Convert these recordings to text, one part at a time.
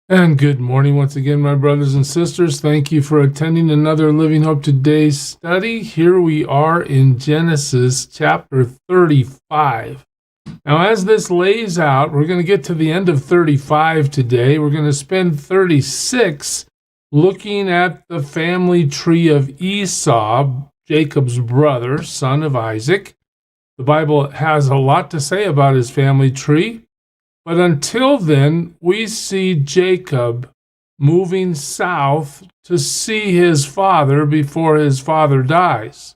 And good morning once again, my brothers and sisters. Thank you for attending another Living Hope Today study. Here we are in Genesis chapter 35. Now, as this lays out, we're going to get to the end of 35 today. We're going to spend 36 looking at the family tree of Esau, Jacob's brother, son of Isaac. The Bible has a lot to say about his family tree. But until then, we see Jacob moving south to see his father before his father dies.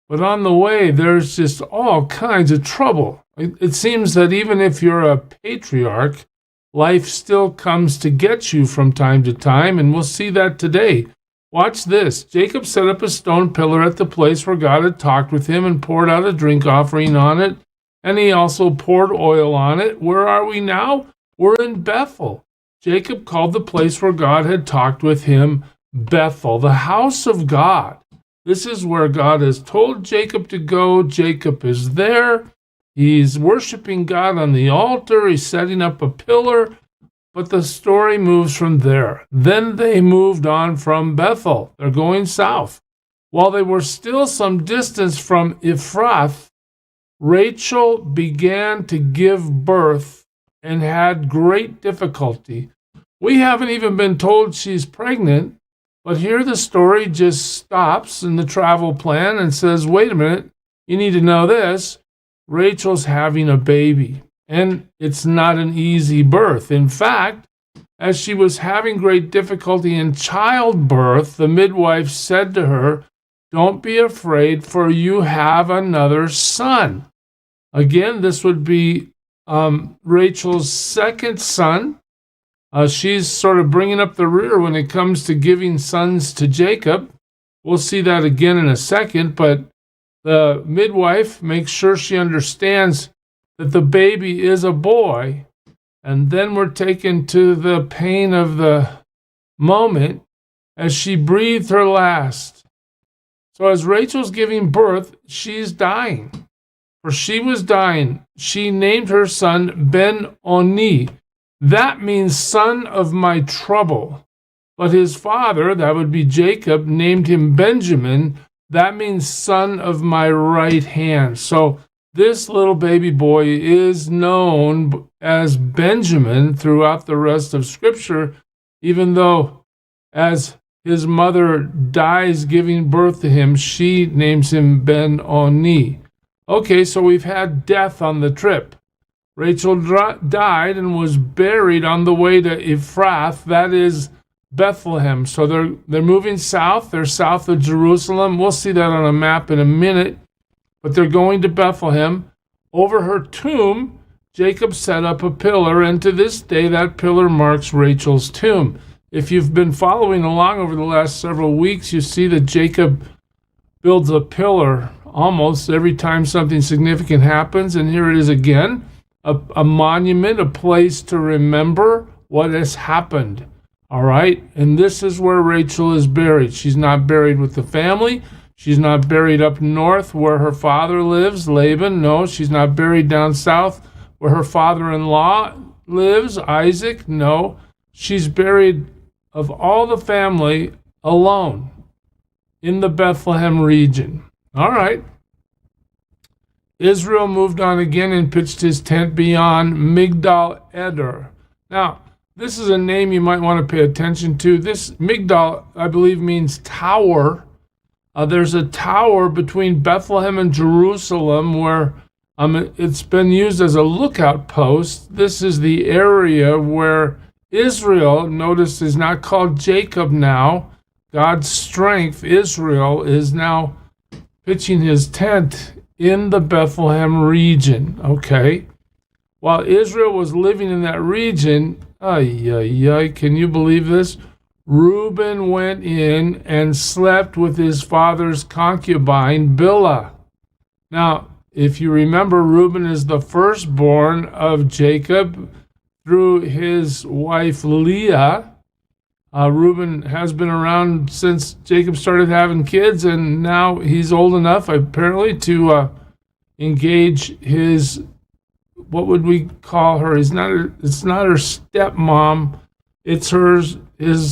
But on the way, there's just all kinds of trouble. It seems that even if you're a patriarch, life still comes to get you from time to time, and we'll see that today. Watch this. Jacob set up a stone pillar at the place where God had talked with him and poured out a drink offering on it. And he also poured oil on it. Where are we now? We're in Bethel. Jacob called the place where God had talked with him Bethel, the house of God. This is where God has told Jacob to go. Jacob is there. He's worshiping God on the altar. He's setting up a pillar. But the story moves from there. Then they moved on from Bethel. They're going south. While they were still some distance from Ephrath, Rachel began to give birth and had great difficulty. We haven't even been told she's pregnant, but here the story just stops in the travel plan and says, wait a minute, you need to know this. Rachel's having a baby, and it's not an easy birth. In fact, as she was having great difficulty in childbirth, the midwife said to her, don't be afraid, for you have another son. Again, this would be Rachel's second son. She's sort of bringing up the rear when it comes to giving sons to Jacob. We'll see that again in a second, but the midwife makes sure she understands that the baby is a boy, and then we're taken to the pain of the moment as she breathed her last. So as Rachel's giving birth, she's dying. For she was dying. She named her son Ben-Oni. That means son of my trouble. But his father, that would be Jacob, named him Benjamin. That means son of my right hand. So this little baby boy is known as Benjamin throughout the rest of Scripture, even though as his mother dies giving birth to him, she names him Ben-Oni. Okay, so we've had death on the trip. Rachel died and was buried on the way to Ephrath, that is Bethlehem. So they're moving south. They're south of Jerusalem. We'll see that on a map in a minute. But they're going to Bethlehem. Over her tomb, Jacob set up a pillar, and to this day that pillar marks Rachel's tomb. If you've been following along over the last several weeks, you see that Jacob builds a pillar almost every time something significant happens, and here it is again, a monument, a place to remember what has happened. All right, and this is where Rachel is buried. She's not buried with the family. She's not buried up north where her father lives, Laban. No, she's not buried down south where her father-in-law lives, Isaac. No, she's buried of all the family alone in the Bethlehem region. All right. Israel moved on again and pitched his tent beyond Migdal Eder. Now, this is a name you might want to pay attention to. This Migdal, I believe, means tower. There's a tower between Bethlehem and Jerusalem where it's been used as a lookout post. This is the area where Israel, notice, is not called Jacob now. God's strength, Israel, is now pitching his tent in the Bethlehem region, okay? While Israel was living in that region, can you believe this? Reuben went in and slept with his father's concubine, Bilhah. Now, if you remember, Reuben is the firstborn of Jacob through his wife Leah. Reuben has been around since Jacob started having kids, and now he's old enough, apparently, to engage his, what would we call her? It's not her stepmom, It's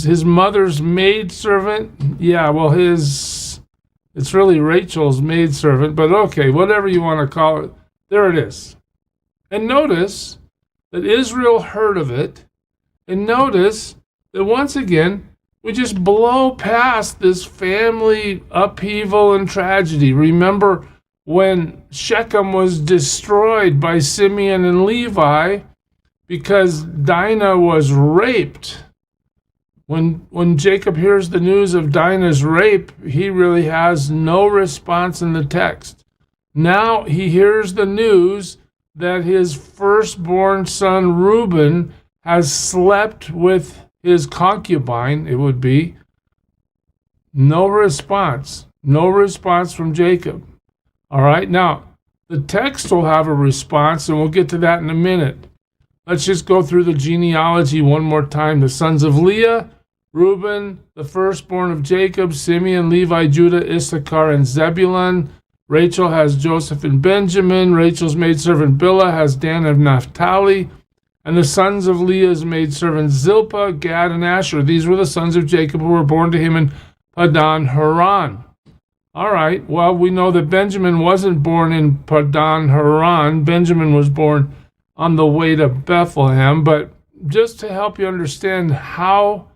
his mother's maidservant. Yeah, well, it's really Rachel's maidservant, but okay, whatever you want to call it, there it is. And notice that Israel heard of it, and notice that once again, we just blow past this family upheaval and tragedy. Remember when Shechem was destroyed by Simeon and Levi because Dinah was raped. When Jacob hears the news of Dinah's rape, he really has no response in the text. Now he hears the news that his firstborn son Reuben has slept with his concubine, it would be. No response from Jacob. All right, now the text will have a response, and we'll get to that in a minute. Let's just go through the genealogy one more time. The sons of Leah, Reuben, the firstborn of Jacob, Simeon, Levi, Judah, Issachar, and Zebulun. Rachel has Joseph and Benjamin. Rachel's maidservant Bilhah has Dan and Naphtali. And the sons of Leah's maidservant Zilpah, Gad, and Asher. These were the sons of Jacob who were born to him in Padan Haran. All right, well, we know that Benjamin wasn't born in Padan Haran. Benjamin was born on the way to Bethlehem. But just to help you understand how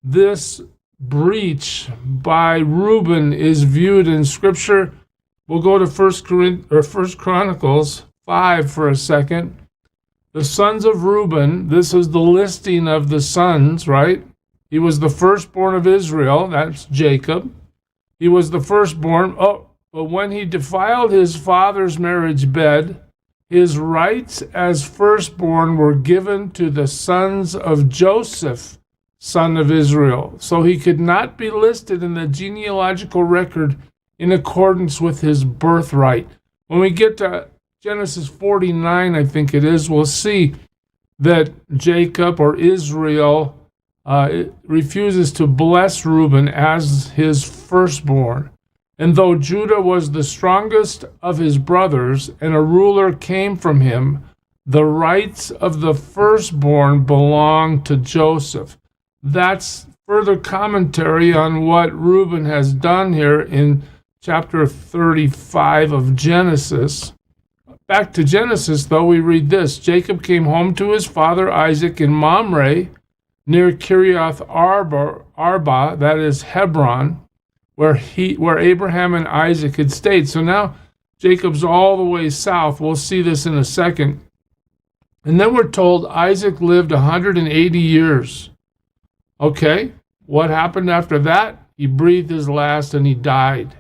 this breach by Reuben is viewed in Scripture, we'll go to 1 Chronicles 5 for a second. The sons of Reuben, this is the listing of the sons, right? He was the firstborn of Israel, that's Jacob. He was the firstborn. But when he defiled his father's marriage bed, his rights as firstborn were given to the sons of Joseph, son of Israel. So he could not be listed in the genealogical record in accordance with his birthright. When we get to Genesis 49, I think it is, we'll see that Jacob or Israel refuses to bless Reuben as his firstborn. And though Judah was the strongest of his brothers and a ruler came from him, the rights of the firstborn belonged to Joseph. That's further commentary on what Reuben has done here in chapter 35 of Genesis. Back to Genesis, though, we read this. Jacob came home to his father Isaac in Mamre, near Kiriath Arba, that is Hebron, where Abraham and Isaac had stayed. So now Jacob's all the way south. We'll see this in a second. And then we're told Isaac lived 180 years. Okay, what happened after that? He breathed his last and he died.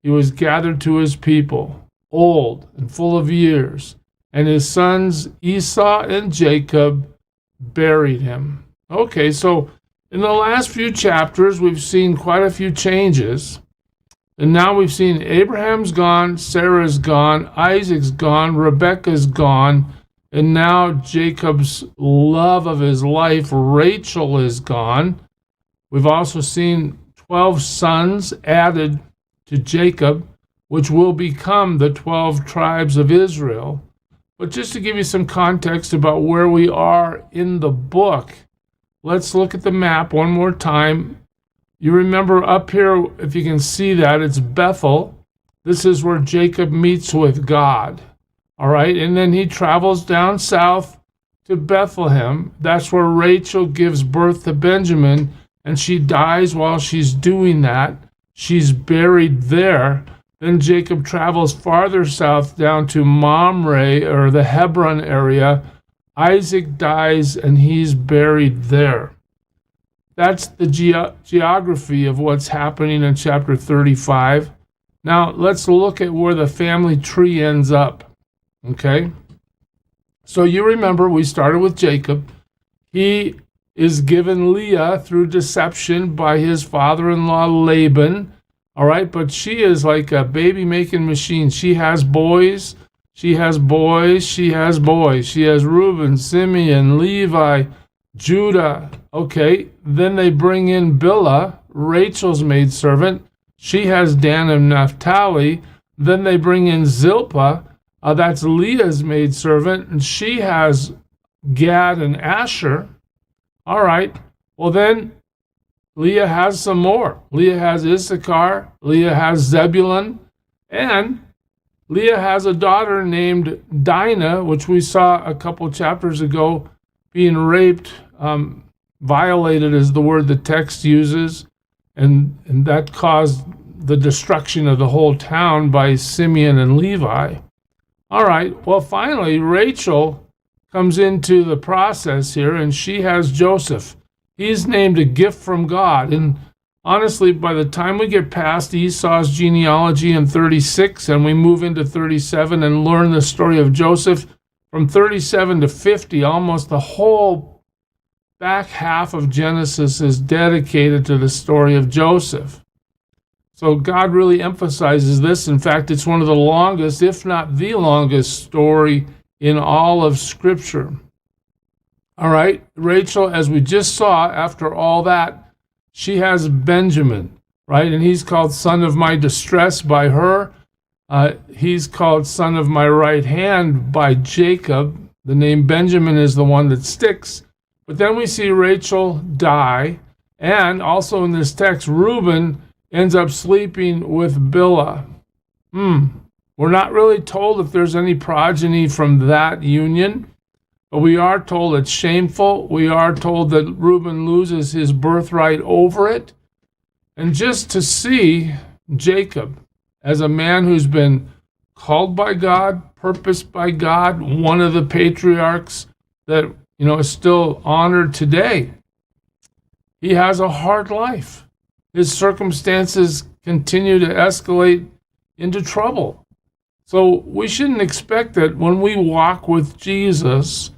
He was gathered to his people, old and full of years, and his sons Esau and Jacob buried him. Okay, so in the last few chapters, we've seen quite a few changes. And now we've seen Abraham's gone, Sarah's gone, Isaac's gone, Rebekah's gone, and now Jacob's love of his life, Rachel, is gone. We've also seen 12 sons added to Jacob, which will become the 12 tribes of Israel. But just to give you some context about where we are in the book, let's look at the map one more time. You remember up here, if you can see that, it's Bethel. This is where Jacob meets with God. All right, and then he travels down south to Bethlehem. That's where Rachel gives birth to Benjamin, and she dies while she's doing that. She's buried there. Then Jacob travels farther south down to Mamre, or the Hebron area. Isaac dies, and he's buried there. That's the geography of what's happening in chapter 35. Now, let's look at where the family tree ends up. Okay? So you remember we started with Jacob. He is given Leah through deception by his father-in-law Laban. All right, but she is like a baby-making machine. She has boys, she has boys, she has boys. She has Reuben, Simeon, Levi, Judah. Okay, then they bring in Bilhah, Rachel's maidservant. She has Dan and Naphtali. Then they bring in Zilpah. That's Leah's maidservant, and she has Gad and Asher. All right. Well, then Leah has some more. Leah has Issachar. Leah has Zebulun. And Leah has a daughter named Dinah, which we saw a couple chapters ago, being raped, violated is the word the text uses, and that caused the destruction of the whole town by Simeon and Levi. All right, well, finally, Rachel comes into the process here, and she has Joseph. He's named a gift from God, and honestly, by the time we get past Esau's genealogy in 36 and we move into 37 and learn the story of Joseph, from 37 to 50, almost the whole back half of Genesis is dedicated to the story of Joseph. So God really emphasizes this. In fact, it's one of the longest, if not the longest, story in all of Scripture. All right, Rachel, as we just saw, after all that, she has Benjamin, right? And he's called son of my distress by her. He's called son of my right hand by Jacob. The name Benjamin is the one that sticks. But then we see Rachel die. And also in this text, Reuben ends up sleeping with Bilhah. We're not really told if there's any progeny from that union. But we are told it's shameful. We are told that Reuben loses his birthright over it. And just to see Jacob as a man who's been called by God, purposed by God, one of the patriarchs that, is still honored today. He has a hard life. His circumstances continue to escalate into trouble. So we shouldn't expect that when we walk with Jesus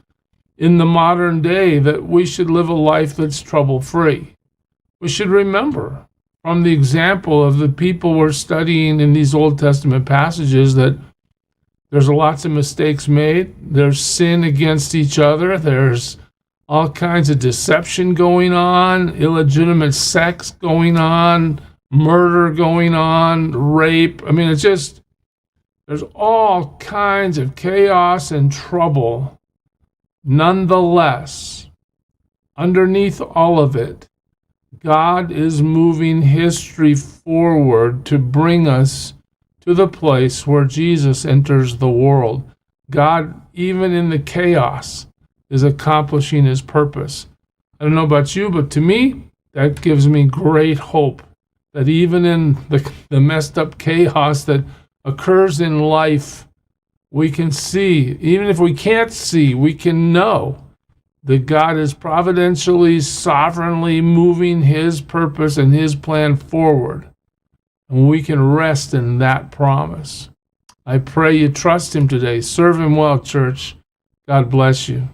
in the modern day that we should live a life that's trouble-free. We should remember from the example of the people we're studying in these Old Testament passages that there's lots of mistakes made. There's sin against each other. There's all kinds of deception going on, illegitimate sex going on, murder going on, rape. I mean, there's all kinds of chaos and trouble. Nonetheless, underneath all of it, God is moving history forward to bring us to the place where Jesus enters the world. God, even in the chaos, is accomplishing his purpose. I don't know about you, but to me, that gives me great hope that even in the messed up chaos that occurs in life, we can see, even if we can't see, we can know that God is providentially, sovereignly moving his purpose and his plan forward. And we can rest in that promise. I pray you trust him today. Serve him well, church. God bless you.